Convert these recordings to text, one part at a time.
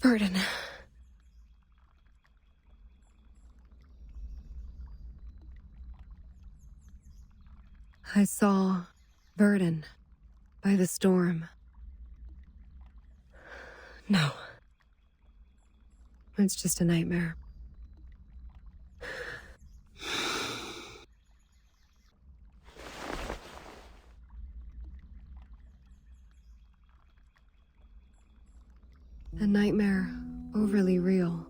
Burden. I saw Burden by the storm. No. It's just a nightmare. A nightmare overly real.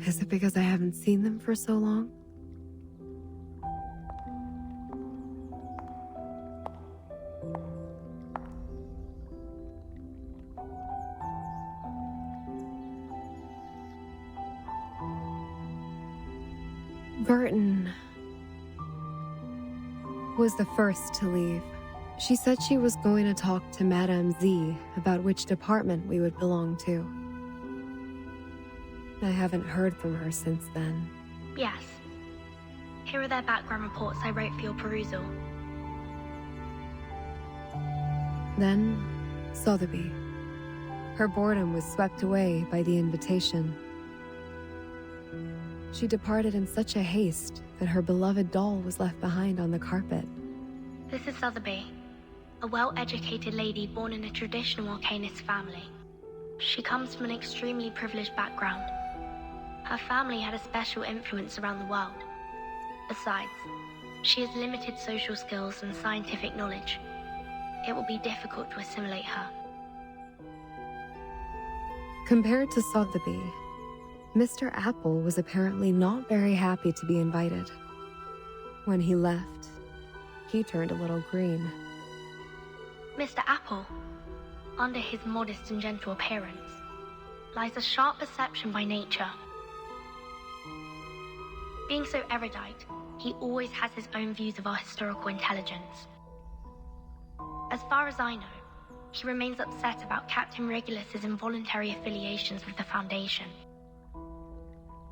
Is it because I haven't seen them for so long? Burton was the first to leave. She said she was going to talk to Madame Z about which department we would belong to. I haven't heard from her since then. Yes. Here are their background reports I wrote for your perusal. Then, Sotheby. Her boredom was swept away by the invitation. She departed in such a haste that her beloved doll was left behind on the carpet. This is Sotheby, a well-educated lady born in a traditional Arcanist family. She comes from an extremely privileged background. Her family had a special influence around the world. Besides, she has limited social skills and scientific knowledge. It will be difficult to assimilate her. Compared to Sotheby, Mr. Apple was apparently not very happy to be invited. When he left, he turned a little green. Mr. Apple, under his modest and gentle appearance, lies a sharp perception by nature. Being so erudite, he always has his own views of our historical intelligence. As far as I know, he remains upset about Captain Regulus's involuntary affiliations with the Foundation.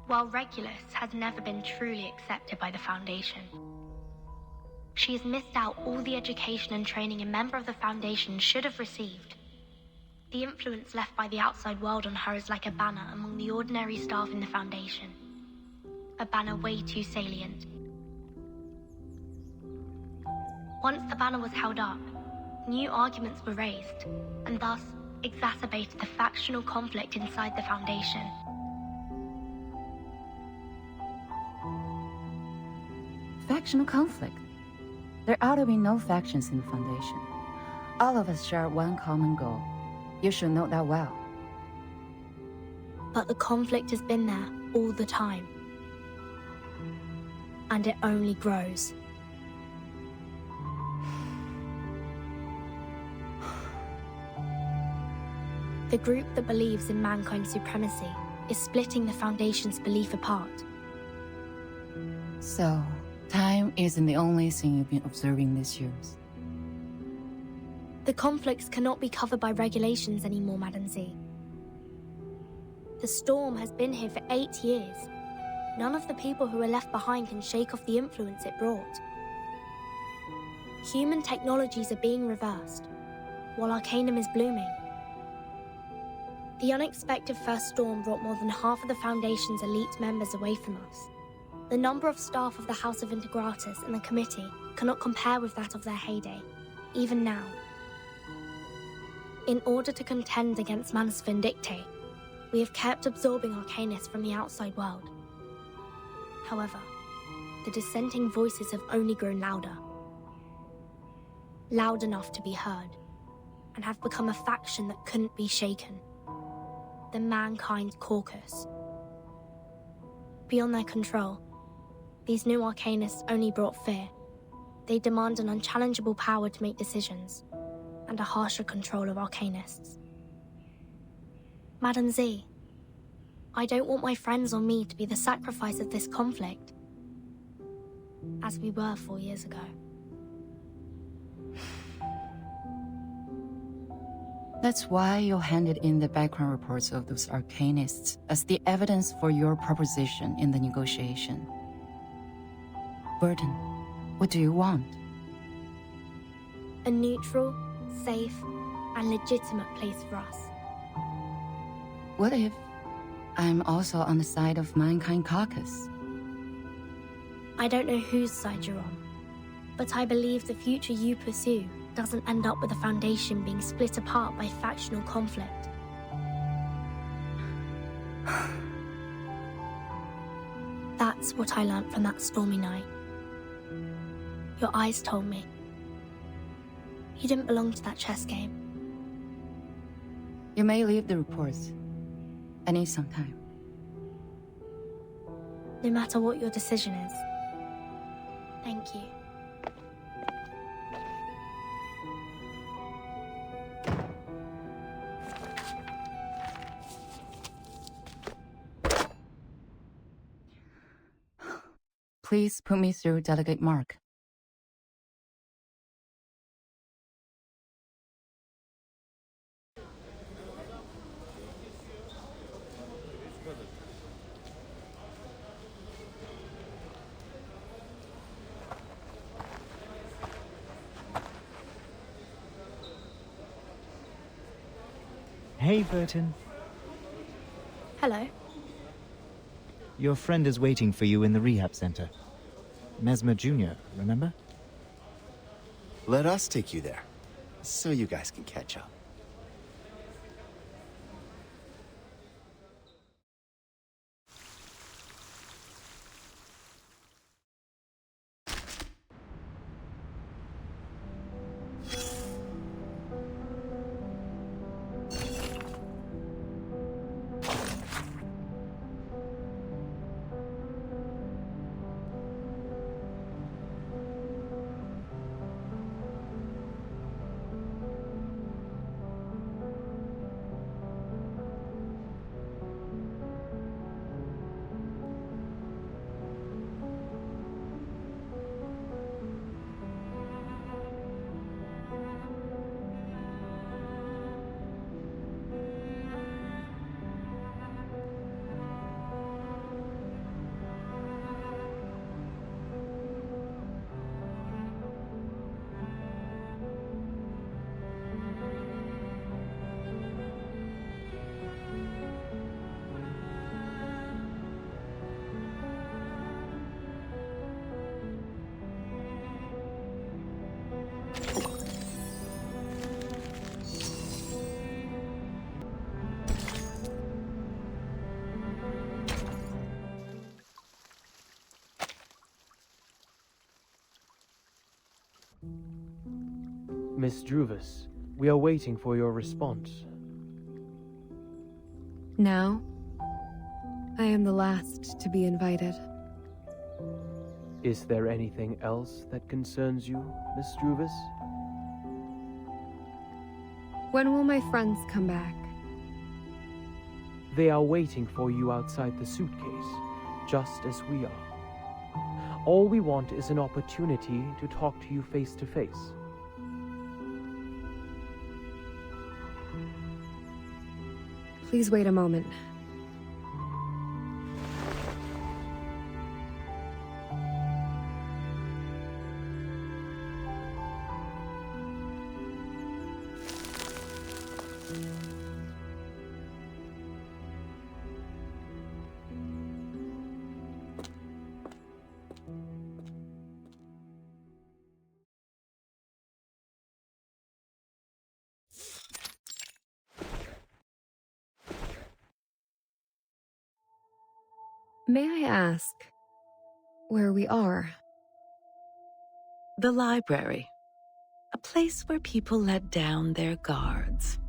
While Regulus has never been truly accepted by the Foundation, she has missed out all the education and training a member of the Foundation should have received. The influence left by the outside world on her is like a banner among the ordinary staff in the Foundation. A banner way too salient. Once the banner was held up, new arguments were raised, and thus exacerbated the factional conflict inside the Foundation. Factional conflict? There ought to be no factions in the Foundation. All of us share one common goal. You should know that well. But the conflict has been there all the time. And it only grows. The group that believes in mankind's supremacy is splitting the Foundation's belief apart. So, time isn't the only thing you've been observing these years. The conflicts cannot be covered by regulations anymore, Madam Z. The storm has been here for 8 years. None of the people who are left behind can shake off the influence it brought. Human technologies are being reversed, while Arcanum is blooming. The unexpected first storm brought more than half of the Foundation's elite members away from us. The number of staff of the House of Integratus and the committee cannot compare with that of their heyday, even now. In order to contend against Manus Vindictae, we have kept absorbing Arcanists from the outside world. However, the dissenting voices have only grown louder. Loud enough to be heard, and have become a faction that couldn't be shaken. The Mankind Caucus. Beyond their control, these new Arcanists only brought fear. They demand an unchallengeable power to make decisions, and a harsher control of Arcanists. Madam Z, I don't want my friends or me to be the sacrifice of this conflict, as we were 4 years ago. That's why you handed in the background reports of those Arcanists as the evidence for your proposition in the negotiation. Burden, what do you want? A neutral, safe, and legitimate place for us. What if I'm also on the side of Mankind Caucus? I don't know whose side you're on, but I believe the future you pursue doesn't end up with the Foundation being split apart by factional conflict. That's what I learnt from that stormy night. Your eyes told me. You didn't belong to that chess game. You may leave the reports. I need some time. No matter what your decision is. Thank you. Please put me through Delegate Mark. Hey, Burton. Hello. Your friend is waiting for you in the rehab center. Mesmer Jr., remember? Let us take you there, so you guys can catch up. Miss Druvis, we are waiting for your response. Now, I am the last to be invited. Is there anything else that concerns you, Miss Druvis? When will my friends come back? They are waiting for you outside the suitcase, just as we are. All we want is an opportunity to talk to you face to face. Please wait a moment. May I ask where we are? The library. A place where people let down their guards.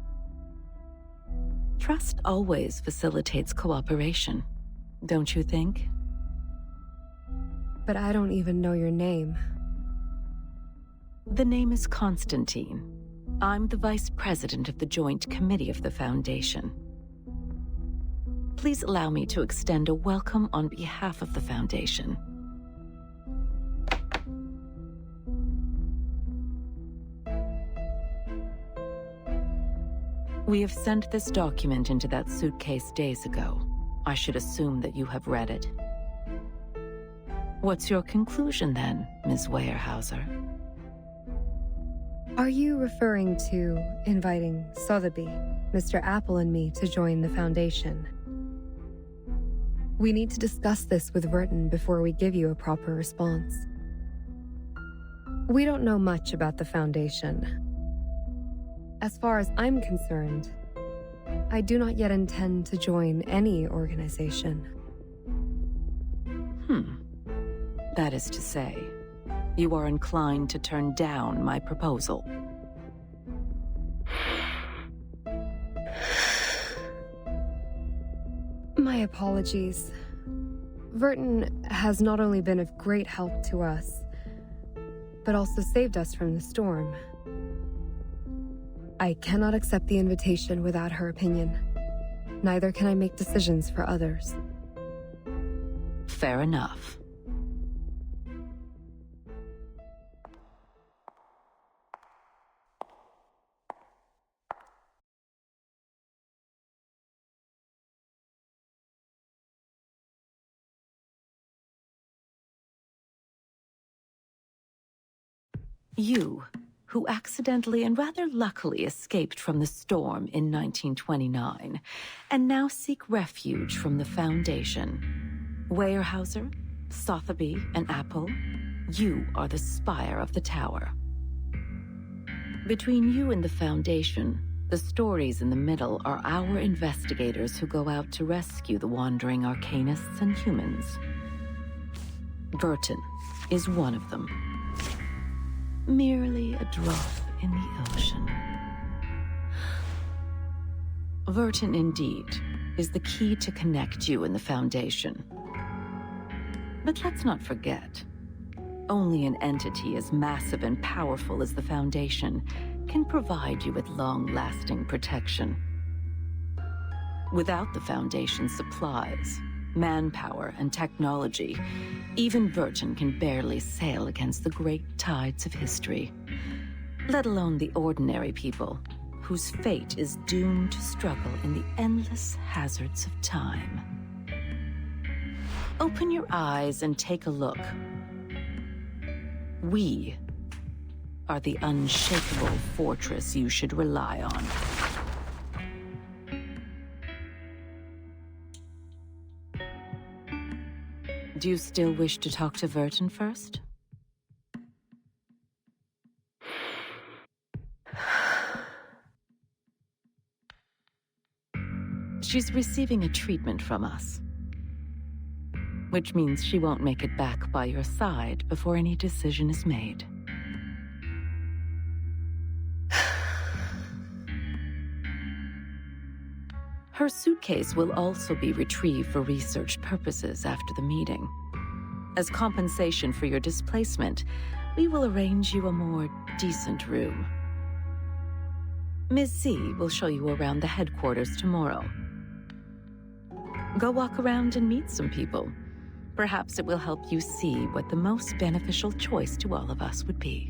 Trust always facilitates cooperation, don't you think? But I don't even know your name. The name is Constantine. I'm the Vice President of the Joint Committee of the Foundation. Please allow me to extend a welcome on behalf of the Foundation. We have sent this document into that suitcase days ago. I should assume that you have read it. What's your conclusion then, Ms. Weyerhaeuser? Are you referring to inviting Sotheby, Mr. Apple, and me to join the Foundation? We need to discuss this with Verton before we give you a proper response. We don't know much about the Foundation. As far as I'm concerned, I do not yet intend to join any organization. That is to say, you are inclined to turn down my proposal. My apologies. Verton has not only been of great help to us, but also saved us from the storm. I cannot accept the invitation without her opinion. Neither can I make decisions for others. Fair enough. You, who accidentally and rather luckily escaped from the storm in 1929, and now seek refuge from the Foundation. Weyerhaeuser, Sotheby, and Apple, you are the spire of the tower. Between you and the Foundation, the stories in the middle are our investigators who go out to rescue the wandering arcanists and humans. Verton is one of them. Merely a drop in the ocean. Verton, indeed, is the key to connect you and the Foundation. But let's not forget, only an entity as massive and powerful as the Foundation can provide you with long-lasting protection. Without the Foundation's supplies, manpower, and technology, even Verton can barely sail against the great tides of history, let alone the ordinary people whose fate is doomed to struggle in the endless hazards of time. Open your eyes and take a look. We are the unshakable fortress you should rely on. Do you still wish to talk to Verton first? She's receiving a treatment from us, which means she won't make it back by your side before any decision is made. Her suitcase will also be retrieved for research purposes after the meeting. As compensation for your displacement, we will arrange you a more decent room. Ms. Z will show you around the headquarters tomorrow. Go walk around and meet some people. Perhaps it will help you see what the most beneficial choice to all of us would be.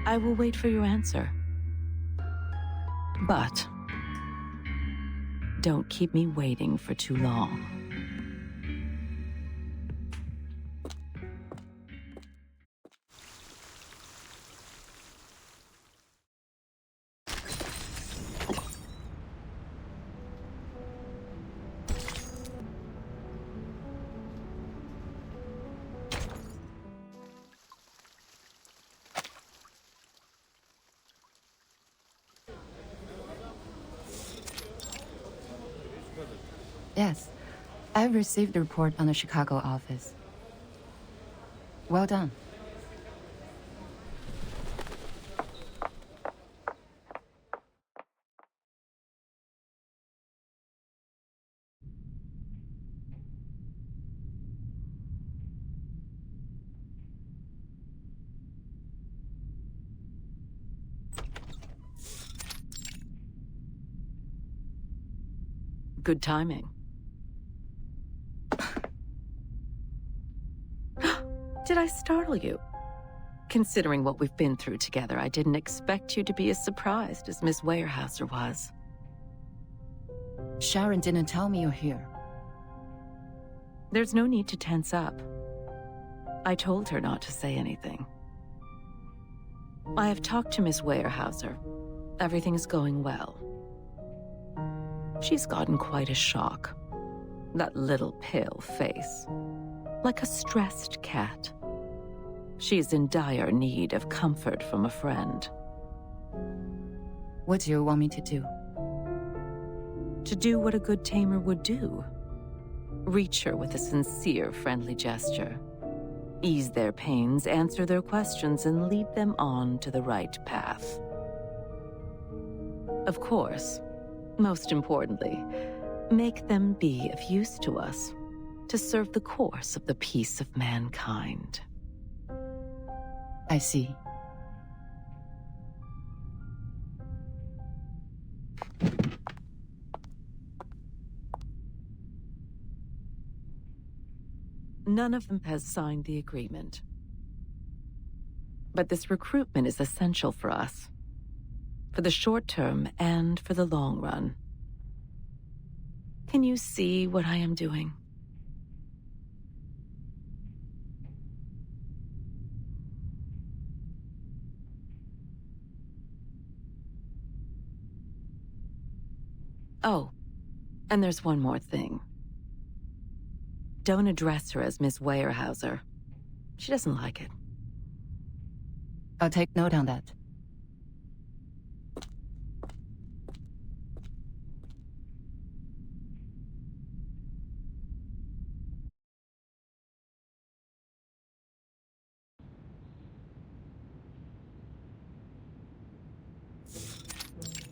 I will wait for your answer. But don't keep me waiting for too long. Yes, I've received the report on the Chicago office. Well done. Good timing. Did I startle you? Considering what we've been through together, I didn't expect you to be as surprised as Miss Weyerhaeuser was. Sharon didn't tell me you're here. There's no need to tense up. I told her not to say anything. I have talked to Miss Weyerhaeuser. Everything is going well. She's gotten quite a shock. That little pale face. Like a stressed cat. She's in dire need of comfort from a friend. What do you want me to do? To do what a good tamer would do. Reach her with a sincere, friendly gesture. Ease their pains, answer their questions, and lead them on to the right path. Of course, most importantly, make them be of use to us, to serve the course of the peace of mankind. I see. None of them has signed the agreement. But this recruitment is essential for us. For the short term and for the long run. Can you see what I am doing? Oh, and there's one more thing. Don't address her as Miss Weyerhaeuser. She doesn't like it. I'll take note on that.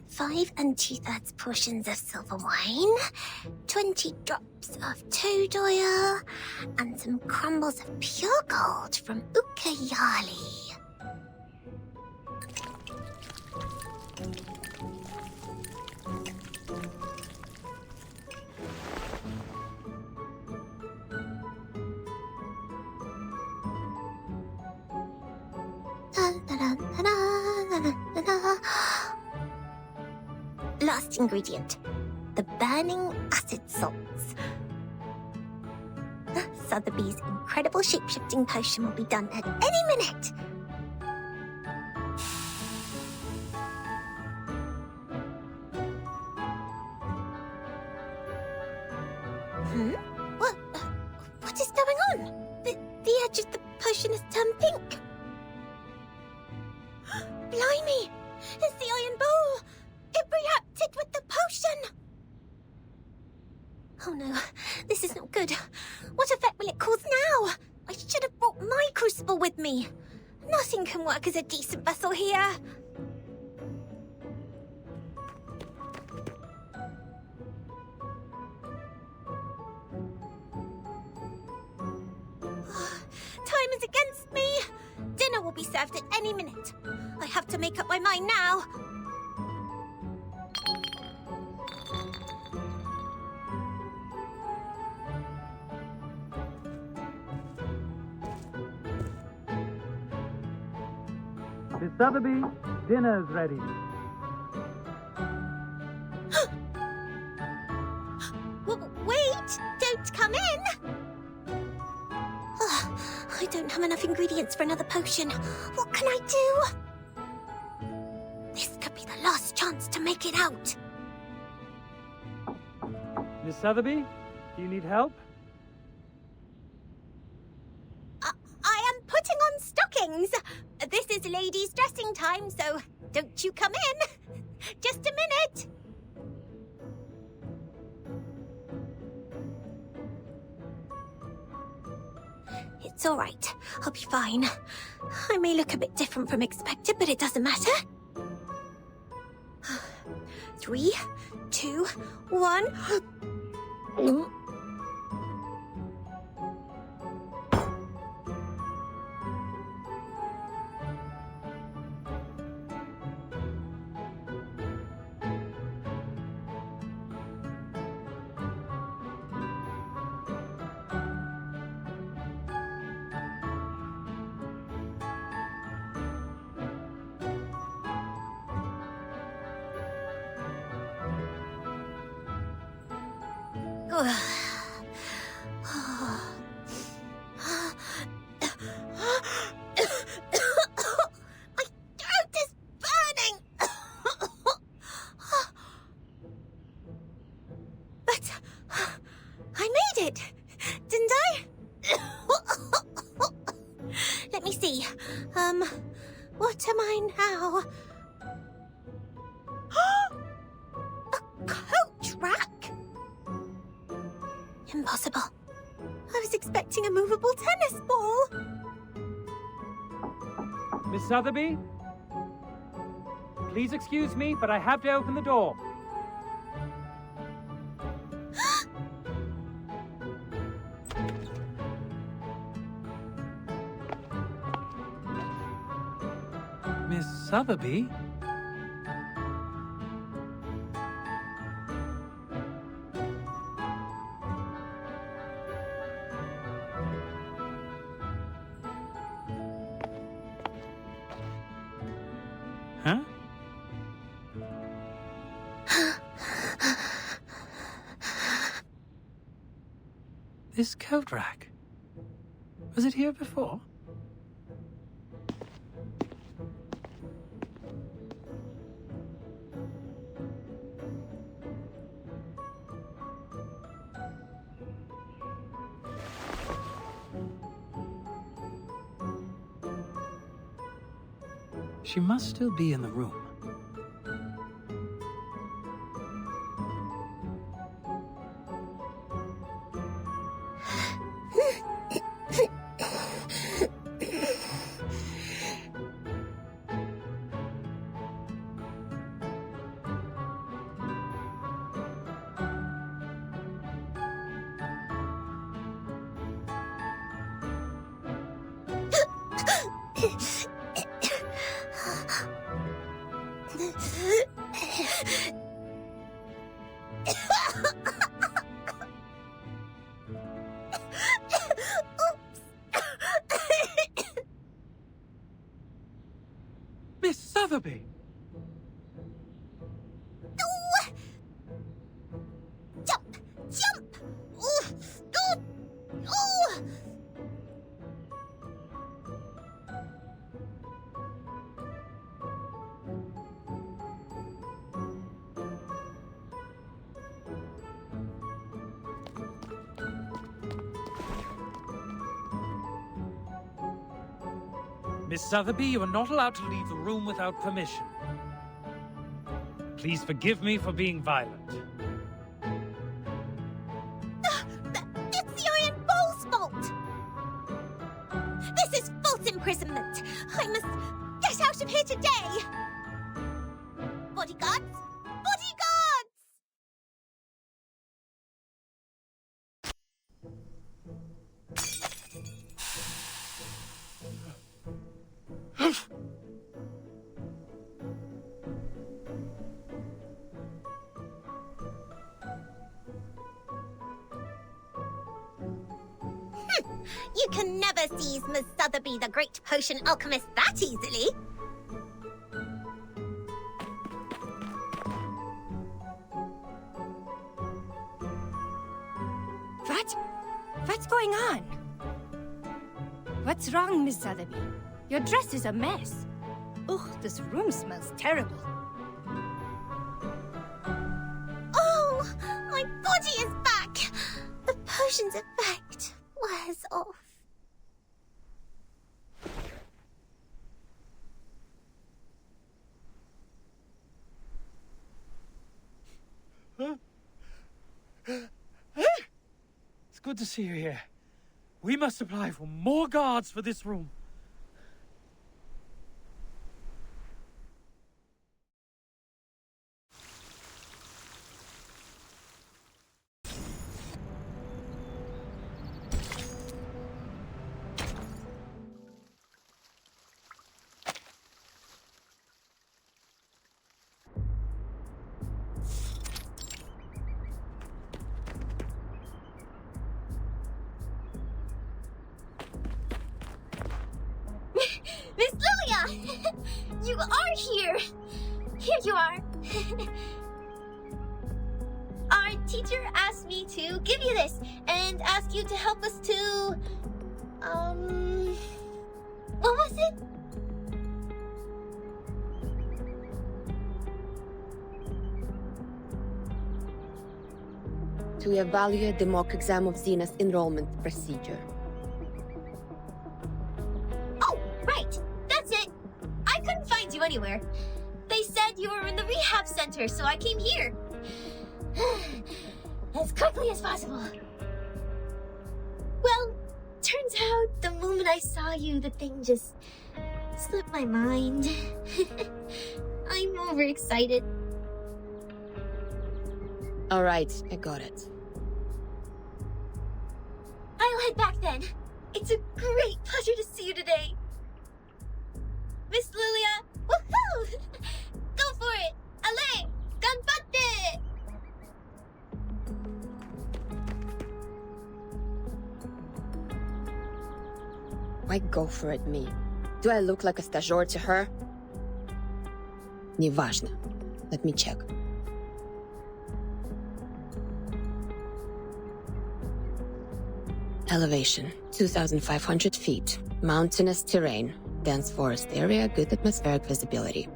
Five 5 2/3 portions of silver wine, 20 drops of toad oil, and some crumbles of pure gold from Ucayali. Last ingredient, the burning acid salts. Sotheby's incredible shape-shifting potion will be done at any minute. What is going on? The edge of the potion has turned pink. Blimey! It's the iron bowl! It reacted with the potion! Oh no, this is not good. What effect will it cause now? I should have brought my crucible with me. Nothing can work as a decent vessel here. Time is against me. Dinner will be served at any minute. I have to make up my mind now. Miss Sotheby, dinner's ready. Wait! Don't come in! I don't have enough ingredients for another potion. What can I do? This could be the last chance to make it out. Miss Sotheby, do you need help? I am putting on stockings. This is ladies' dressing time, so don't you come in. Just a minute. It's all right. I'll be fine. I may look a bit different from expected, but it doesn't matter. 3, 2, 1. What? I made it, didn't I? Let me see. What am I now? A coat rack? Impossible. I was expecting a movable tennis ball. Miss Sotheby? Please excuse me, but I have to open the door. Miss Sotheby? Huh? This coat rack. Was it here before? She must still be in the room. Miss Sotheby! Jump! Jump! Ooh! Ooh! Ooh! Miss Sotheby, you are not allowed to leave the room without permission. Please forgive me for being violent. It's the Iron Bowl's fault! This is false imprisonment! I must get out of here today! Bodyguards! Bodyguards! You can never seize Miss Sotheby, the great potion alchemist, that easily. What's going on? What's wrong, Miss Sotheby? Your dress is a mess. Ugh, this room smells terrible. Oh, my body is back! The potion's effect wears off. It's good to see you here. We must apply for more guards for this room. Miss Lilia! You are here! Here you are. Our teacher asked me to give you this and ask you to help us to... what was it? to evaluate the mock exam of Zena's enrollment procedure. Oh, right. That's it. I couldn't find you anywhere. They said you were in the rehab center, so I came here. As quickly as possible. Well, turns out the moment I saw you, the thing just slipped my mind. I'm overexcited. All right, I got it. I'll head back then. It's a great pleasure to see you today. Miss Lilia, woohoo! Go for it! Ale! Ganbatte! Why go for it, me? Do I look like a stagiaire to her? Неважно. Let me check. Elevation, 2,500 feet. Mountainous terrain. Dense forest area, good atmospheric visibility.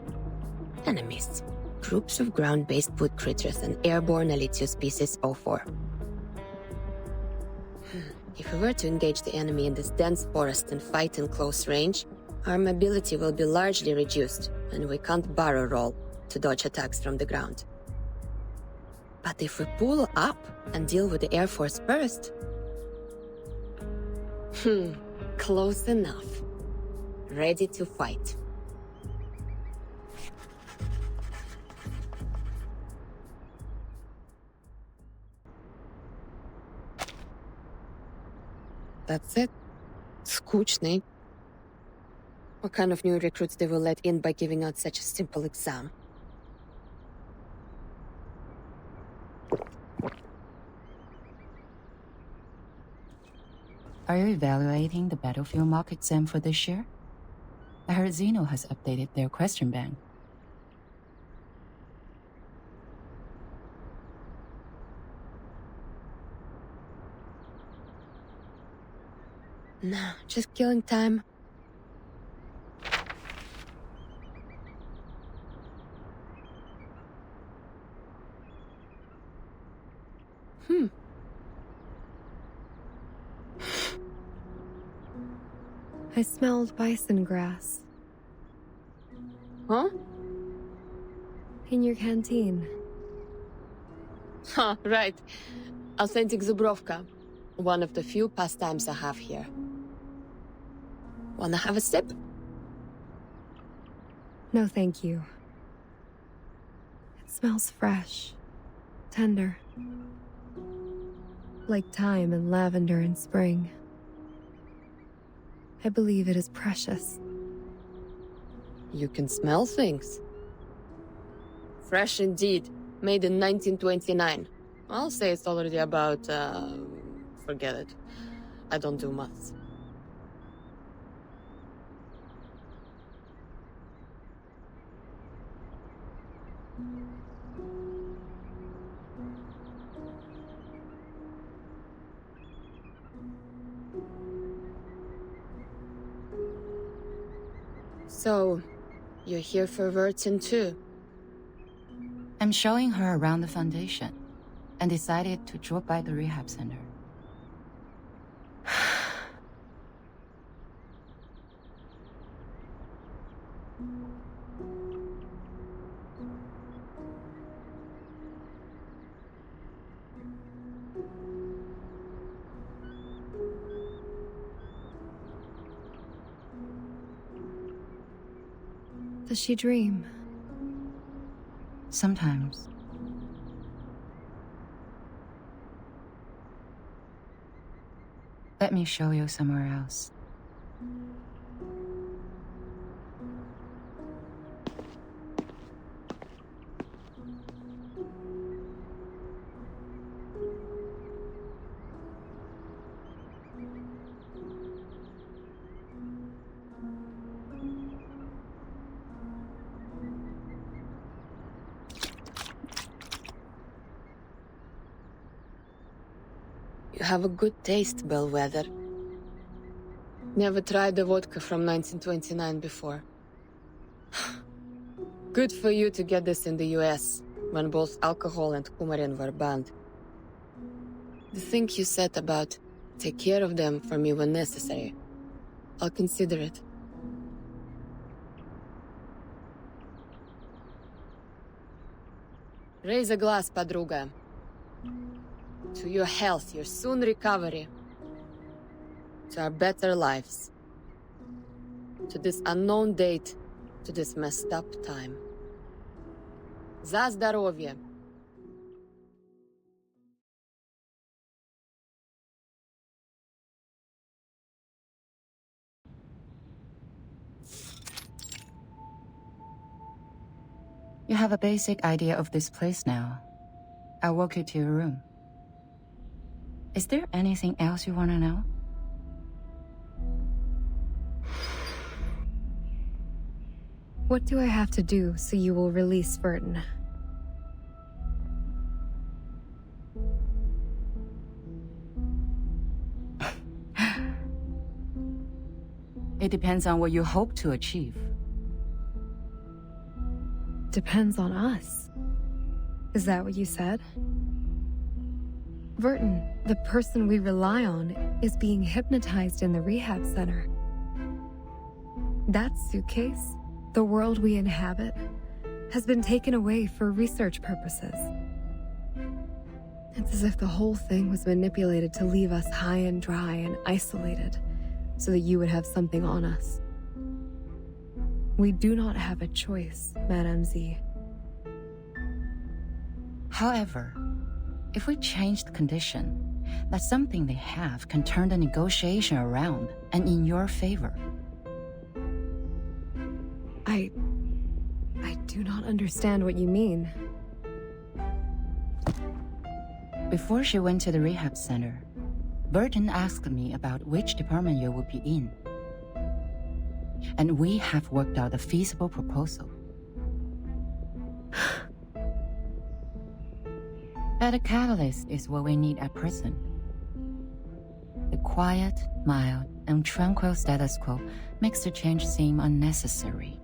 Enemies. Groups of ground-based wood critters and airborne Elitio species 04. If we were to engage the enemy in this dense forest and fight in close range, our mobility will be largely reduced, and we can't barrel roll to dodge attacks from the ground. But if we pull up and deal with the Air Force first... close enough. Ready to fight. That's it. Скучный. What kind of new recruits they will let in by giving out such a simple exam? Are you evaluating the battlefield mock exam for this year? I heard Zeno has updated their question bank. No, just killing time. I smelled bison grass. Huh? In your canteen. Huh, right. Authentic Zubrovka. One of the few pastimes I have here. Wanna have a sip? No, thank you. It smells fresh, tender. Like thyme and lavender in spring. I believe it is precious. You can smell things. Fresh indeed. Made in 1929. I'll say it's already about, forget it. I don't do maths. So, you're here for Vertin too? I'm showing her around the foundation and decided to drop by the rehab center. Does she dream? Sometimes. Let me show you somewhere else. You have a good taste, Bellwether. Never tried the vodka from 1929 before. Good for you to get this in the US, when both alcohol and coumarin were banned. The thing you said about take care of them for me when necessary, I'll consider it. Raise a glass, подруга. To your health, your soon recovery. To our better lives. To this unknown date, to this messed up time. За здоровье! You have a basic idea of this place now. I'll walk you to your room. Is there anything else you want to know? What do I have to do so you will release Burton? It depends on what you hope to achieve. Depends on us. Is that what you said? Burton, the person we rely on, is being hypnotized in the rehab center. That suitcase, the world we inhabit, has been taken away for research purposes. It's as if the whole thing was manipulated to leave us high and dry and isolated, so that you would have something on us. We do not have a choice, Madame Z. However, if we change the condition, that something they have can turn the negotiation around and in your favor. I do not understand what you mean. Before she went to the rehab center, Burton asked me about which department you would be in. And we have worked out a feasible proposal. But a catalyst is what we need at present. The quiet, mild, and tranquil status quo makes the change seem unnecessary.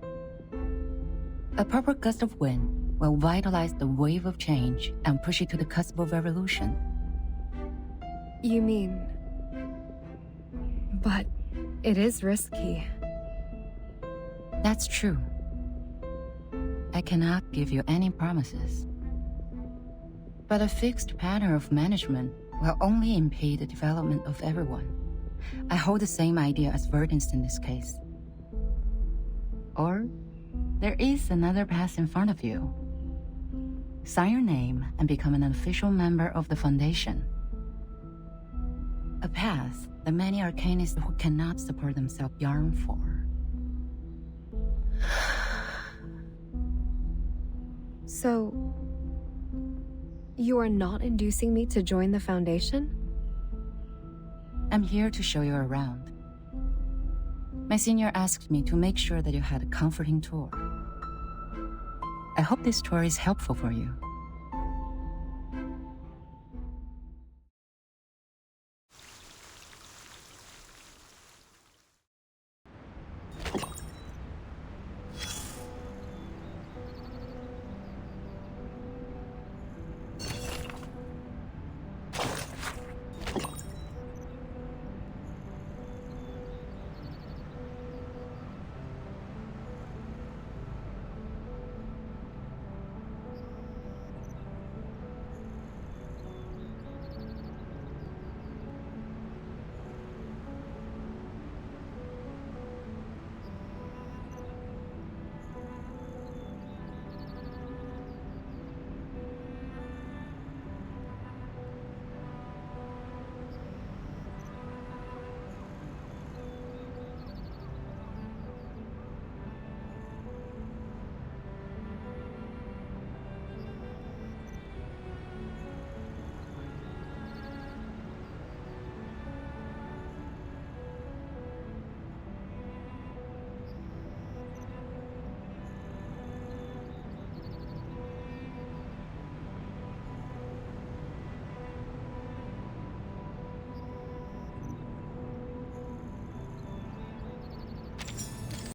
A proper gust of wind will vitalize the wave of change and push it to the cusp of revolution. You mean... But it is risky. That's true. I cannot give you any promises. But a fixed pattern of management will only impede the development of everyone. I hold the same idea as Burton's in this case. Or, there is another path in front of you. Sign your name and become an official member of the Foundation. A path that many arcanists who cannot support themselves yearn for. So, you are not inducing me to join the Foundation? I'm here to show you around. My senior asked me to make sure that you had a comforting tour. I hope this tour is helpful for you.